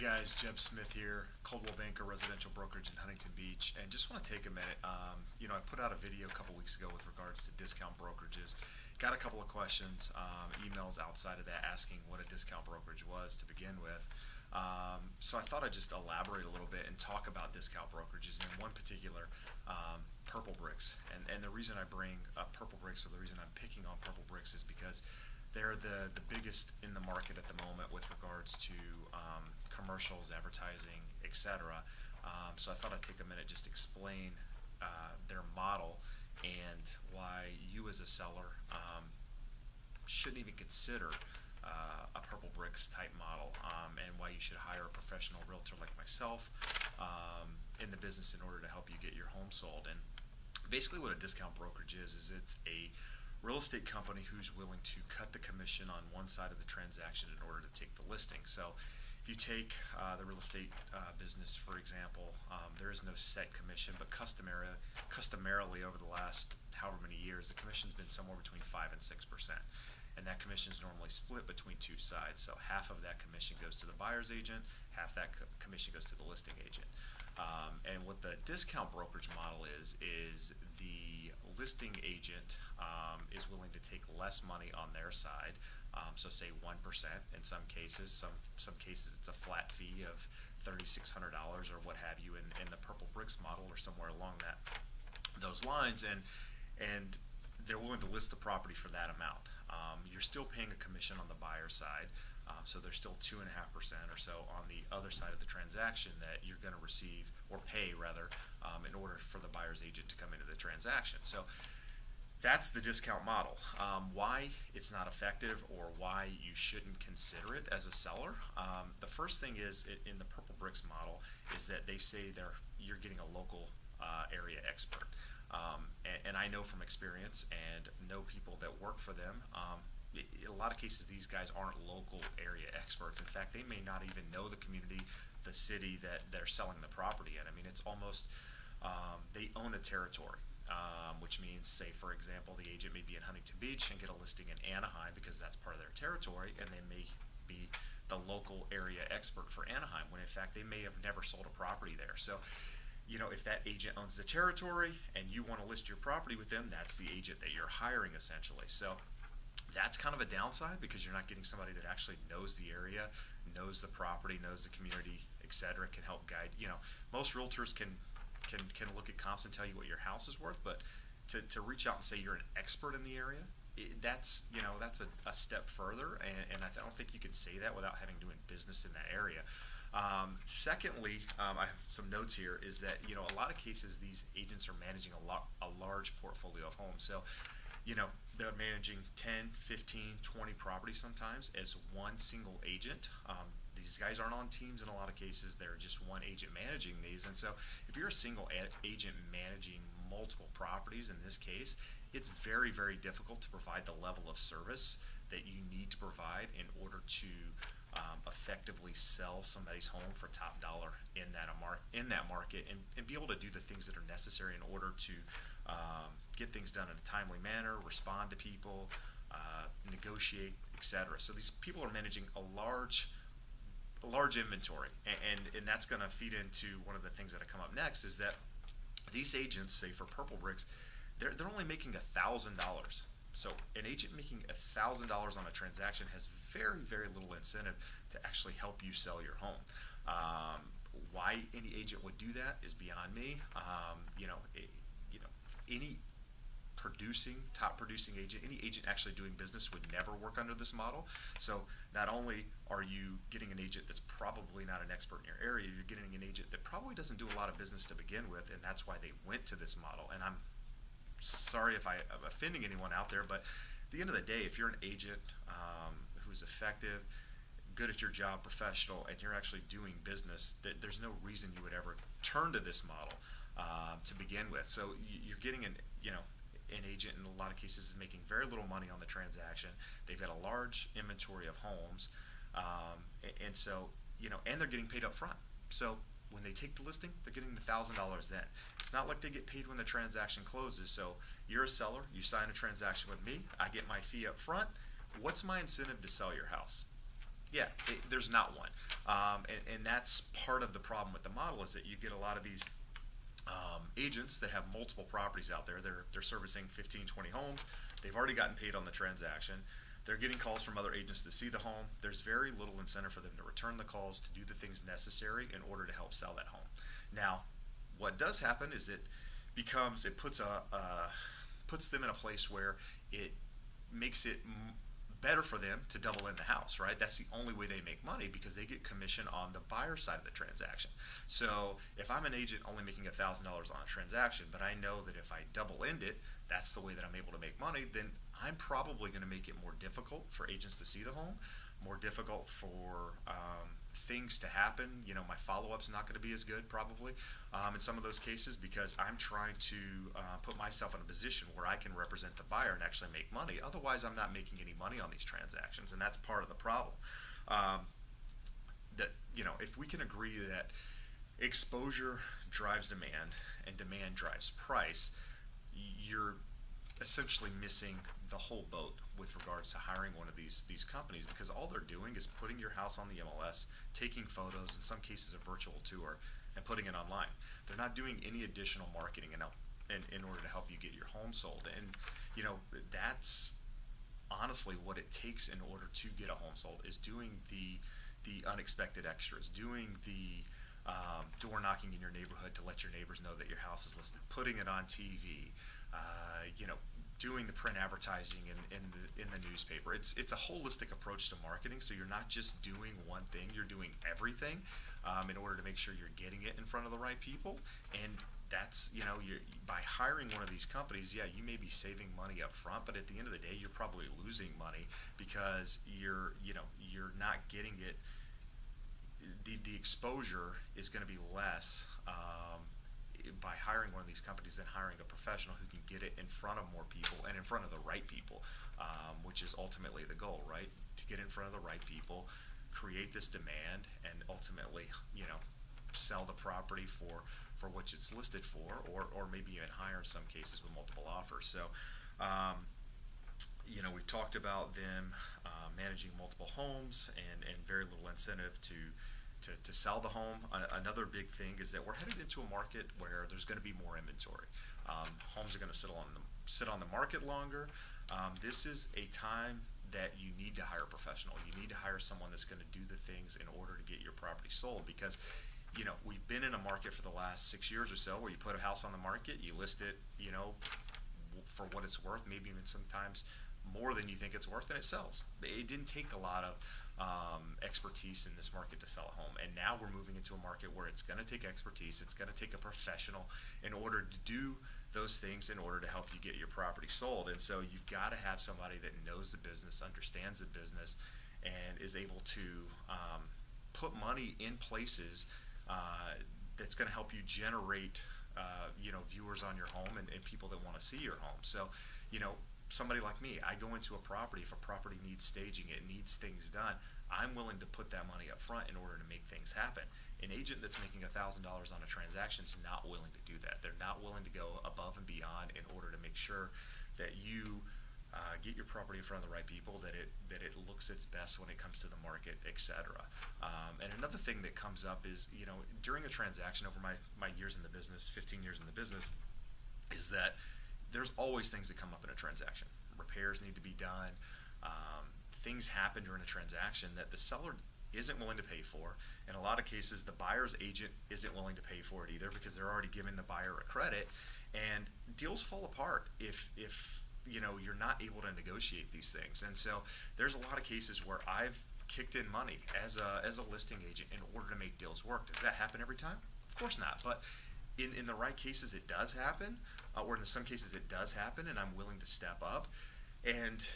guys, Jeb Smith here, Coldwell Banker Residential Brokerage in Huntington Beach, and just want to take a minute. I put out a video a couple weeks ago with regards to discount brokerages. Got a couple of questions, emails outside of that asking what a discount brokerage was to begin with. So I thought I'd just elaborate a little bit and talk about discount brokerages, and in one particular, Purplebricks. And the reason I bring up Purplebricks, or the reason I'm picking on Purplebricks, is because they're the biggest in the market at the moment with regards to commercials, advertising, etc. So I thought I'd take a minute just to explain their model and why you as a seller shouldn't even consider a Purplebricks type model, and why you should hire a professional realtor like myself in the business in order to help you get your home sold. And basically what a discount brokerage is it's a real estate company who's willing to cut the commission on one side of the transaction in order to take the listing. So if you take the real estate business, for example, there is no set commission, but customarily over the last however many years, the commission's been somewhere between 5 and 6%. And that commission is normally split between two sides. So half of that commission goes to the buyer's agent, half that commission goes to the listing agent. And what the discount brokerage model is the listing agent is willing to take less money on their side. So say 1% in some cases. Some cases it's a flat fee of $3,600 or what have you in the Purplebricks model or somewhere along those lines. And they're willing to list the property for that amount. You're still paying a commission on the buyer side, so there's still 2.5% or so on the other side of the transaction that you're going to receive or pay rather in order for the buyer's agent to come into the transaction. So that's the discount model. Why it's not effective or why you shouldn't consider it as a seller. The first thing is in the Purplebricks model is that they say you're getting a local area expert. And I know from experience and know people that work for them, in a lot of cases these guys aren't local area experts. In fact, they may not even know the community, the city that they're selling the property in. I mean, it's almost, they own a territory, which means, say for example, the agent may be in Huntington Beach and get a listing in Anaheim because that's part of their territory, and they may be the local area expert for Anaheim, when in fact they may have never sold a property there. So if that agent owns the territory and you want to list your property with them, that's the agent that you're hiring essentially. So that's kind of a downside because you're not getting somebody that actually knows the area, knows the property, knows the community, etc., can help guide. Most realtors can look at comps and tell you what your house is worth, but to reach out and say you're an expert in the area, that's a step further, and I don't think you can say that without having doing business in that area. Secondly, I have some notes here, is that a lot of cases these agents are managing a large portfolio of homes. So they're managing 10, 15, 20 properties sometimes as one single agent. These guys aren't on teams in a lot of cases. They're just one agent managing these. And so if you're a single agent managing multiple properties in this case, it's very, very difficult to provide the level of service that you need to provide in order to effectively sell somebody's home for top dollar in that market, and be able to do the things that are necessary in order to get things done in a timely manner, respond to people, negotiate, etc. So these people are managing a large inventory, and that's going to feed into one of the things that come up next, is that these agents, say for Purplebricks, they're only making $1,000. So an agent making $1,000 on a transaction has very, very little incentive to actually help you sell your home. Why any agent would do that is beyond me. Any top producing agent, any agent actually doing business would never work under this model. So not only are you getting an agent that's probably not an expert in your area, you're getting an agent that probably doesn't do a lot of business to begin with, and that's why they went to this model. And I'm sorry if I'm offending anyone out there, but at the end of the day, if you're an agent who's effective, good at your job, professional, and you're actually doing business, there's no reason you would ever turn to this model to begin with. So you're getting an agent in a lot of cases is making very little money on the transaction. They've got a large inventory of homes, and so and they're getting paid up front. So when they take the listing, they're getting the $1,000 then. It's not like they get paid when the transaction closes. So you're a seller, you sign a transaction with me, I get my fee up front. What's my incentive to sell your house? Yeah, there's not one. And that's part of the problem with the model is that you get a lot of these agents that have multiple properties out there. They're servicing 15, 20 homes. They've already gotten paid on the transaction. They're getting calls from other agents to see the home. There's very little incentive for them to return the calls, to do the things necessary in order to help sell that home. Now, what does happen is it puts them in a place where it makes it better for them to double in the house, right? That's the only way they make money because they get commission on the buyer side of the transaction. So if I'm an agent only making $1,000 on a transaction, but I know that if I double end it, that's the way that I'm able to make money, then I'm probably going to make it more difficult for agents to see the home, more difficult for things to happen. My follow-up's not going to be as good probably in some of those cases because I'm trying to put myself in a position where I can represent the buyer and actually make money. Otherwise, I'm not making any money on these transactions, and that's part of the problem. If we can agree that exposure drives demand and demand drives price, you're essentially missing the whole boat with regards to hiring one of these companies because all they're doing is putting your house on the MLS, taking photos, in some cases a virtual tour, and putting it online. They're not doing any additional marketing in order to help you get your home sold. And that's honestly what it takes in order to get a home sold is doing the unexpected extras, doing the door knocking in your neighborhood to let your neighbors know that your house is listed, putting it on TV, doing the print advertising in the newspaper. It's a holistic approach to marketing, so you're not just doing one thing, you're doing everything in order to make sure you're getting it in front of the right people. And that's, you're, by hiring one of these companies, yeah, you may be saving money up front, but at the end of the day, you're probably losing money because you're not getting it. The exposure is going to be less by hiring one of these companies than hiring a professional who can get it in front of more people and in front of the right people, which is ultimately the goal, right? To get in front of the right people, create this demand, and ultimately, sell the property for what it's listed for, or maybe even higher in some cases with multiple offers. So, we've talked about them managing multiple homes and very little incentive to sell the home. Another big thing is that we're headed into a market where there's going to be more inventory. Homes are going to sit on the market longer. This is a time that you need to hire a professional. You need to hire someone that's going to do the things in order to get your property sold because we've been in a market for the last 6 years or so where you put a house on the market, you list it, for what it's worth, maybe even sometimes more than you think it's worth, and it sells. It didn't take a lot of expertise in this market to sell a home, and now we're moving into a market where it's going to take expertise, it's going to take a professional in order to do those things in order to help you get your property sold. And so you've got to have somebody that knows the business, understands the business, and is able to put money in places that's going to help you generate viewers on your home and people that want to see your home. So somebody like me, I go into a property, if a property needs staging, it needs things done, I'm willing to put that money up front in order to make things happen. An agent that's making $1,000 on a transaction is not willing to do that. They're not willing to go above and beyond in order to make sure that you get your property in front of the right people, that it looks its best when it comes to the market, etc. And another thing that comes up is, during a transaction, over my years in the business, 15 years in the business, is that there's always things that come up in a transaction. Repairs need to be done. Things happen during a transaction that the seller isn't willing to pay for. In a lot of cases, the buyer's agent isn't willing to pay for it either because they're already giving the buyer a credit, and deals fall apart if you're not able to negotiate these things. And so there's a lot of cases where I've kicked in money as a listing agent in order to make deals work. Does that happen every time? Of course not. But in the right cases, it does happen, or in some cases it does happen, and I'm willing to step up and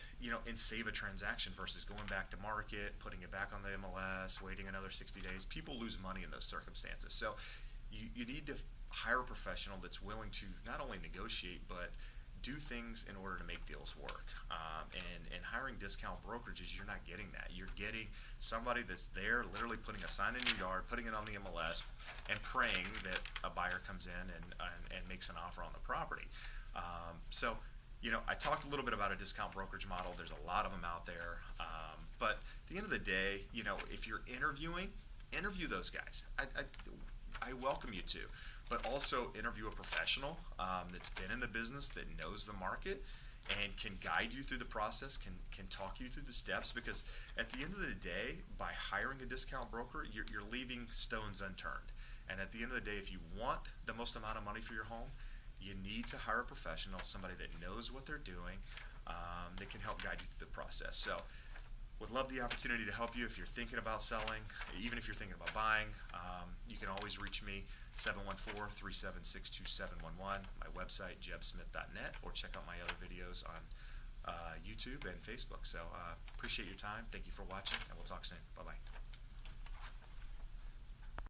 save a transaction versus going back to market, putting it back on the MLS, waiting another 60 days. People lose money in those circumstances. So you need to hire a professional that's willing to not only negotiate, but do things in order to make deals work. And hiring discount brokerages, you're not getting that. You're getting somebody that's there literally putting a sign in your yard, putting it on the MLS, and praying that a buyer comes in and makes an offer on the property. I talked a little bit about a discount brokerage model. There's a lot of them out there. But at the end of the day, if you're interviewing, interview those guys. I welcome you to, but also interview a professional that's been in the business, that knows the market, and can guide you through the process, can talk you through the steps, because at the end of the day, by hiring a discount broker, you're leaving stones unturned. And at the end of the day, if you want the most amount of money for your home, you need to hire a professional, somebody that knows what they're doing, that can help guide you through the process. So would love the opportunity to help you if you're thinking about selling, even if you're thinking about buying. You can always reach me, 714-376-2711, my website, jebsmith.net, or check out my other videos on YouTube and Facebook. So appreciate your time. Thank you for watching, and we'll talk soon. Bye-bye.